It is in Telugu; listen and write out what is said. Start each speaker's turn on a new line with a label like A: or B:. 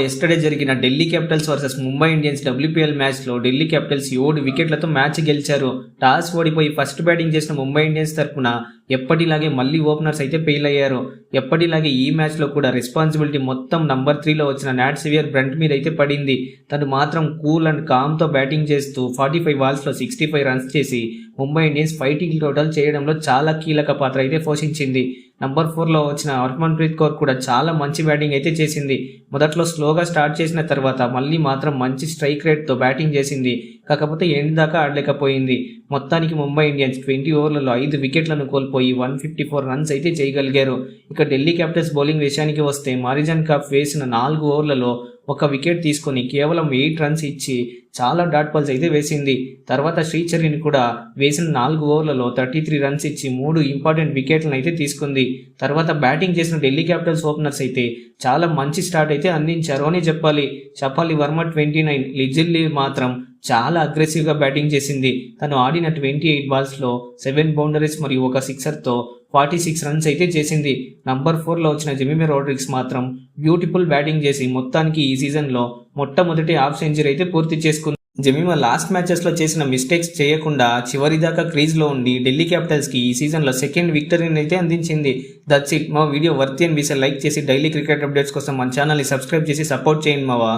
A: ఎస్టర్డే జరిగిన Delhi Capitals versus Mumbai Indians WPL మ్యాచ్లో ఢిల్లీ క్యాపిటల్స్ 7 వికెట్లతో మ్యాచ్ గెలిచారు. టాస్ ఓడిపోయి ఫస్ట్ బ్యాటింగ్ చేసిన ముంబై ఇండియన్స్ తరఫున ఎప్పటిలాగే మళ్ళీ ఓపెనర్స్ అయితే ఫెయిల్ అయ్యారు. ఎప్పటిలాగే ఈ మ్యాచ్లో కూడా రెస్పాన్సిబిలిటీ మొత్తం నంబర్ 3లో వచ్చిన నాట్ సివియర్ బ్రంట్ మీద అయితే పడింది. తను మాత్రం కూల్ అండ్ కామ్తో బ్యాటింగ్ చేస్తూ 45 బాల్స్లో 65 రన్స్ చేసి ముంబై ఇండియన్స్ ఫైటింగ్ టోటల్ చేయడంలో చాలా కీలక పాత్ర అయితే పోషించింది. నంబర్ 4లో వచ్చిన హర్మన్ప్రీత్ కౌర్ కూడా చాలా మంచి బ్యాటింగ్ అయితే చేసింది. మొదట్లో స్లోగా స్టార్ట్ చేసిన తర్వాత మళ్ళీ మాత్రం మంచి స్ట్రైక్ రేట్తో బ్యాటింగ్ చేసింది. కాకపోతే ఎండ్ దాకా ఆడలేకపోయింది. మొత్తానికి ముంబై ఇండియన్స్ 20 ఓవర్లలో 5 వికెట్లను కోల్పోయి 154 రన్స్ అయితే చేయగలిగారు. ఇక ఢిల్లీ క్యాపిటల్స్ బౌలింగ్ విషయానికి వస్తే మారిజన్ కాప్ వేసిన 4 ఓవర్లలో 1 వికెట్ తీసుకొని కేవలం 8 రన్స్ ఇచ్చి చాలా డాట్ బాల్స్ అయితే వేసింది. తర్వాత శ్రీచర్యని కూడా వేసిన 4 ఓవర్లలో 33 రన్స్ ఇచ్చి 3 ఇంపార్టెంట్ వికెట్లను అయితే తీసుకుంది. తర్వాత బ్యాటింగ్ చేసిన ఢిల్లీ క్యాపిటల్స్ ఓపెనర్స్ అయితే చాలా మంచి స్టార్ట్ అయితే అందించారు అని చెప్పాలి. షఫాలి వర్మ 29, లిజిల్లీ మాత్రం చాలా అగ్రెసివ్గా బ్యాటింగ్ చేసింది. తను ఆడిన 28 బాల్స్లో 7 బౌండరీస్ మరియు 1 సిక్సర్తో 46 రన్స్ అయితే చేసింది. నంబర్ 4లో వచ్చిన జెమిమా రోడ్రిగ్స్ మాత్రం బ్యూటిఫుల్ బ్యాటింగ్ చేసి మొత్తానికి ఈ సీజన్లో మొట్టమొదటి హాఫ్ సెంచరీ అయితే పూర్తి చేసుకుంది. జెమిమా లాస్ట్ మ్యాచెస్లో చేసిన మిస్టేక్స్ చేయకుండా చివరి దాకా క్రీజ్లో ఉండి ఢిల్లీ క్యాపిటల్స్కి ఈ సీజన్లో సెకండ్ విక్టరీని అయితే అందించింది. That's it. మా వీడియో వర్త్ అండ్ లైక్ చేసి డైలీ క్రికెట్ అప్డేట్స్ కోసం మన ఛానల్ని సబ్స్క్రైబ్ చేసి సపోర్ట్ చేయండి మావా.